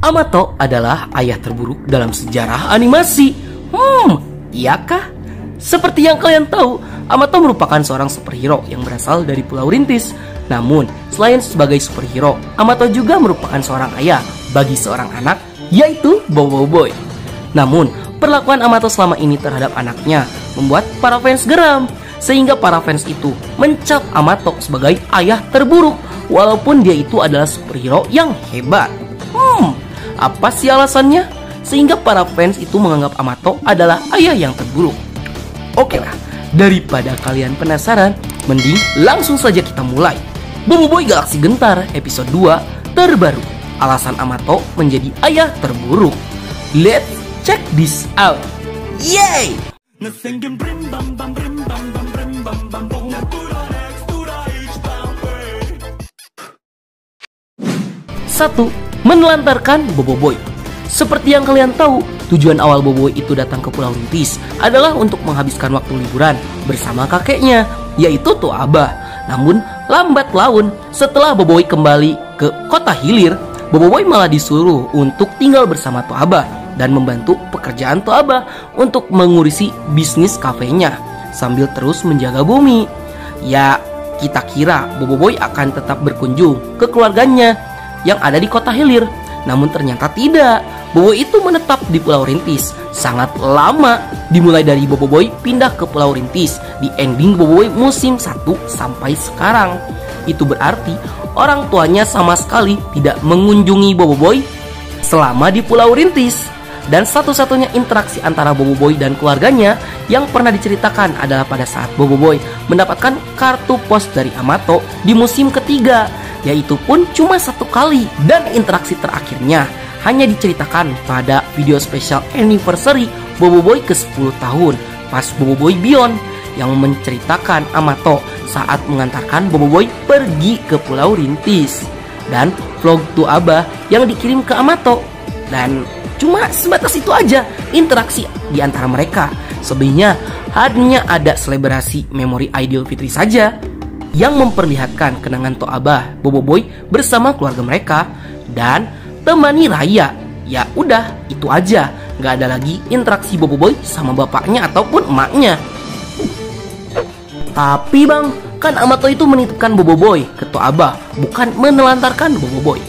Amato adalah ayah terburuk dalam sejarah animasi. Iyakah? Seperti yang kalian tahu, Amato merupakan seorang superhero yang berasal dari Pulau Rintis. Namun, selain sebagai superhero, Amato juga merupakan seorang ayah bagi seorang anak, yaitu Bobo Boy. Namun, perlakuan Amato selama ini terhadap anaknya membuat para fans geram, sehingga para fans itu mencap Amato sebagai ayah terburuk, walaupun dia itu adalah superhero yang hebat. Apa sih alasannya? Sehingga para fans itu menganggap Amato adalah ayah yang terburuk. Oke lah, daripada kalian penasaran, mending langsung saja kita mulai. Bobo Boy Galaksi Gentar episode 2 terbaru. Alasan Amato menjadi ayah terburuk. Let's check this out. Yay! 1. Menelantarkan Bobo Boy. Seperti yang kalian tahu, tujuan awal Bobo Boy itu datang ke Pulau Rintis adalah untuk menghabiskan waktu liburan bersama kakeknya, yaitu To Abah. Namun, lambat laun setelah Bobo Boy kembali ke kota hilir, Bobo Boy malah disuruh untuk tinggal bersama To Abah dan membantu pekerjaan To Abah untuk mengurusi bisnis kafenya sambil terus menjaga bumi. Ya, kita kira Bobo Boy akan tetap berkunjung ke keluarganya yang ada di kota hilir. Namun ternyata tidak. Bobo Boy itu menetap di Pulau Rintis sangat lama. Dimulai dari Bobo Boy pindah ke Pulau Rintis di ending Bobo Boy musim 1 sampai sekarang. Itu berarti orang tuanya sama sekali tidak mengunjungi Bobo Boy selama di Pulau Rintis. Dan satu-satunya interaksi antara Bobo Boy dan keluarganya yang pernah diceritakan adalah pada saat Bobo Boy mendapatkan kartu pos dari Amato di musim ketiga, yaitu pun cuma 1 kali. Dan interaksi terakhirnya hanya diceritakan pada video spesial anniversary Bobo Boy ke-10 tahun pas Bobo Boy Beyond, yang menceritakan Amato saat mengantarkan Bobo Boy pergi ke Pulau Rintis, dan vlog To Abah yang dikirim ke Amato. Dan cuma sebatas itu aja interaksi di antara mereka. Selebihnya hanya ada selebrasi memori Idul Fitri saja yang memperlihatkan kenangan To Abah, Bobo Boy bersama keluarga mereka dan temani raya. Ya udah, itu aja. Gak ada lagi interaksi Bobo Boy sama bapaknya ataupun emaknya. Tapi bang, kan Amato itu menitipkan Bobo Boy ke To Abah, bukan menelantarkan Bobo Boy.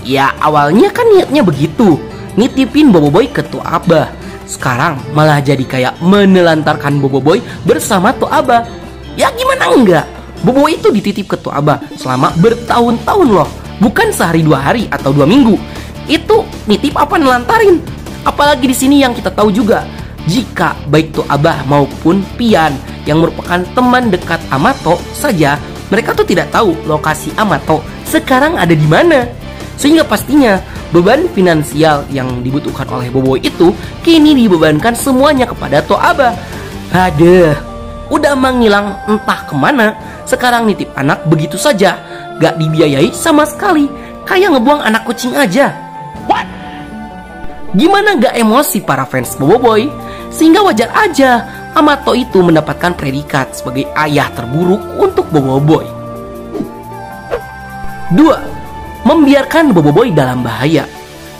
Ya awalnya kan niatnya begitu, nitipin Bobo Boy ke To Abah. Sekarang malah jadi kayak menelantarkan Bobo Boy bersama To Abah. Ya gimana enggak? Bobo Boy itu dititip ke To Abah selama bertahun-tahun loh, bukan sehari 2 hari atau 2 minggu. Itu nitip apa nelantarin? Apalagi di sini yang kita tahu juga, jika baik To Abah maupun Pian yang merupakan teman dekat Amato saja, mereka tuh tidak tahu lokasi Amato sekarang ada di mana. Sehingga pastinya beban finansial yang dibutuhkan oleh Bobo Boy itu kini dibebankan semuanya kepada To Abah. Aduh, udah menghilang entah kemana, sekarang nitip anak begitu saja, gak dibiayai sama sekali, kayak ngebuang anak kucing aja. What? Gimana gak emosi para fans Bobo Boy? Sehingga wajar aja Amato itu mendapatkan predikat sebagai ayah terburuk untuk Bobo Boy. 2. Membiarkan Bobo Boy dalam bahaya.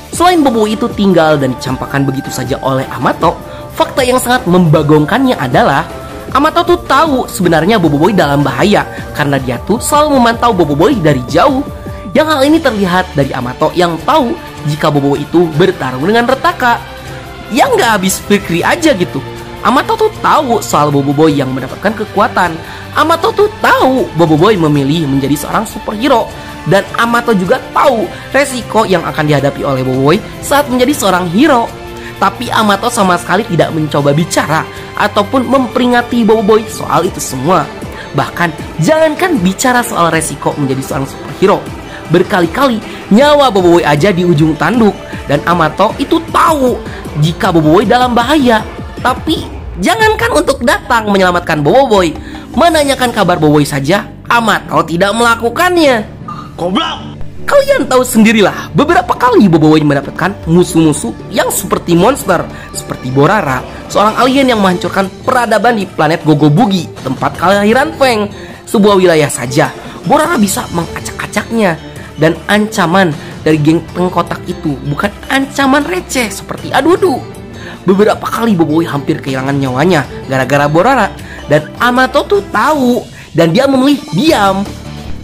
Selain Bobo Boy itu tinggal dan dicampakkan begitu saja oleh Amato, fakta yang sangat membagongkannya adalah Amato tuh tahu sebenarnya Bobo Boy dalam bahaya karena dia tuh selalu memantau Bobo Boy dari jauh. Yang hal ini terlihat dari Amato yang tahu jika Bobo Boy itu bertarung dengan Retaka. Yang gak habis pikir aja gitu. Amato tuh tahu soal Bobo Boy yang mendapatkan kekuatan. Amato tuh tahu Bobo Boy memilih menjadi seorang superhero. Dan Amato juga tahu resiko yang akan dihadapi oleh Bobo Boy saat menjadi seorang hero. Tapi Amato sama sekali tidak mencoba bicara ataupun memperingati Bobo Boy soal itu semua. Bahkan jangankan bicara soal resiko menjadi seorang superhero, berkali-kali nyawa Bobo Boy aja di ujung tanduk. Dan Amato itu tahu jika Bobo Boy dalam bahaya. Tapi jangankan untuk datang menyelamatkan Bobo Boy, menanyakan kabar Bobo Boy saja Amato tidak melakukannya. Goblok! Kalian tahu sendirilah, beberapa kali Bobo Boy mendapatkan musuh-musuh yang seperti monster, seperti Borara, seorang alien yang menghancurkan peradaban di planet Gogobugi, tempat kelahiran Feng. Sebuah wilayah saja, Borara bisa mengacak-acaknya. Dan ancaman dari geng pengkotak itu bukan ancaman receh seperti adu-adu. Beberapa kali Boboiboy hampir kehilangan nyawanya gara-gara Borara, dan Amato tuh tahu dan dia memilih diam.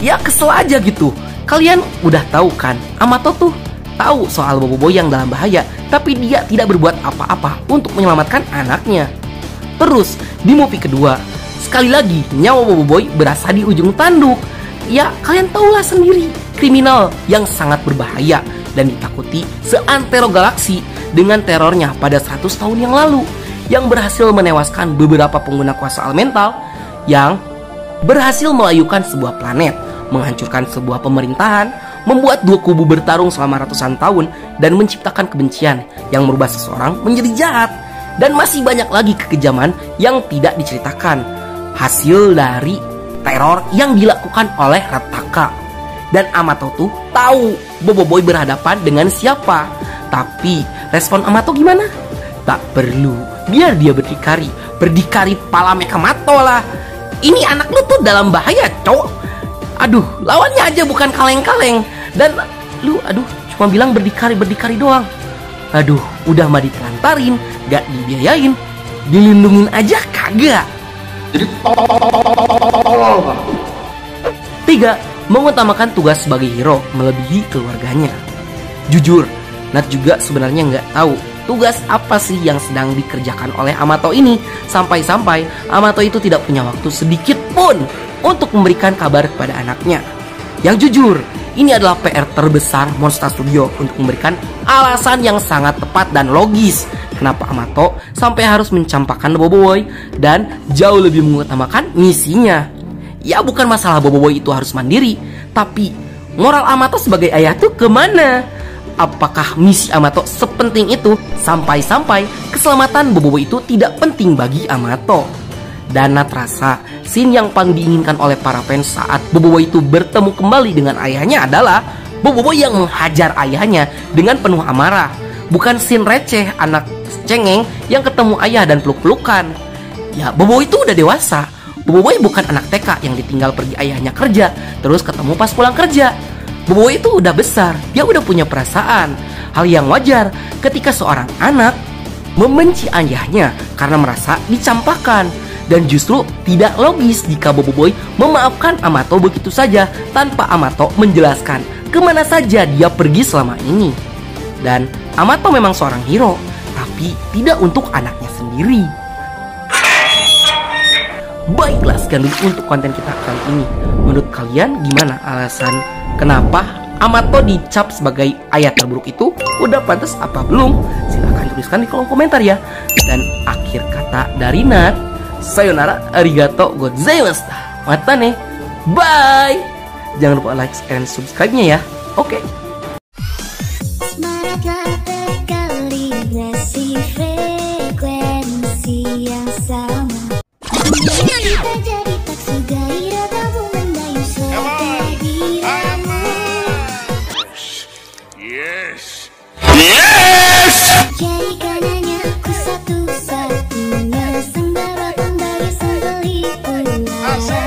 Ya kesel aja gitu. Kalian udah tahu kan, Amato tuh tahu soal Boboiboy yang dalam bahaya, tapi dia tidak berbuat apa-apa untuk menyelamatkan anaknya. Terus di movie kedua, sekali lagi nyawa Boboiboy berasa di ujung tanduk. Ya kalian tahulah sendiri, kriminal yang sangat berbahaya dan ditakuti seantero galaksi dengan terornya pada 100 tahun yang lalu, yang berhasil menewaskan beberapa pengguna kuasa elemental, yang berhasil melayukan sebuah planet, menghancurkan sebuah pemerintahan, membuat dua kubu bertarung selama ratusan tahun, dan menciptakan kebencian yang merubah seseorang menjadi jahat. Dan masih banyak lagi kekejaman yang tidak diceritakan, hasil dari teror yang dilakukan oleh Rataka. Dan Amato tuh tahu Boboiboy berhadapan dengan siapa. Tapi respon Amato gimana? Tak perlu, biar dia berdikari pala Mekamato lah. Ini anak lu tuh dalam bahaya, cowok. Aduh, lawannya aja bukan kaleng-kaleng. Dan lu cuma bilang berdikari doang. Aduh, udah mah ditelantarin, gak dibiayain, dilindungin aja kagak. Jadi tolol. 3. Mengutamakan tugas sebagai hero melebihi keluarganya. Jujur, Nat juga sebenarnya nggak tahu tugas apa sih yang sedang dikerjakan oleh Amato ini. Sampai-sampai Amato itu tidak punya waktu sedikit pun untuk memberikan kabar kepada anaknya. Yang jujur, ini adalah PR terbesar Monster Studio untuk memberikan alasan yang sangat tepat dan logis kenapa Amato sampai harus mencampakkan Boboiboy dan jauh lebih mengutamakan misinya. Ya bukan masalah Boboiboy itu harus mandiri, tapi moral Amato sebagai ayah tuh kemana? Apakah misi Amato sepenting itu sampai-sampai keselamatan Boboiboy itu tidak penting bagi Amato? Dan Nat rasa scene yang paling diinginkan oleh para fans saat Boboiboy itu bertemu kembali dengan ayahnya adalah Boboiboy yang menghajar ayahnya dengan penuh amarah. Bukan scene receh anak cengeng yang ketemu ayah dan peluk-pelukan. Ya Boboiboy itu udah dewasa. Boboiboy bukan anak TK yang ditinggal pergi ayahnya kerja terus ketemu pas pulang kerja. Boboiboy itu udah besar, dia udah punya perasaan. Hal yang wajar ketika seorang anak membenci ayahnya karena merasa dicampakkan. Dan justru tidak logis jika Boboiboy memaafkan Amato begitu saja tanpa Amato menjelaskan kemana saja dia pergi selama ini. Dan Amato memang seorang hero, tapi tidak untuk anaknya sendiri. Baiklah, sekian dulu untuk konten kita kali ini. Menurut kalian gimana alasan kenapa Amato dicap sebagai ayah terburuk itu? Udah pantas apa belum? Silahkan tuliskan di kolom komentar ya. Dan akhir kata dari Nat, sayonara, arigato gozaimashita. Mata nih, bye. Jangan lupa like and subscribe-nya ya. Oke. Yes! Yes!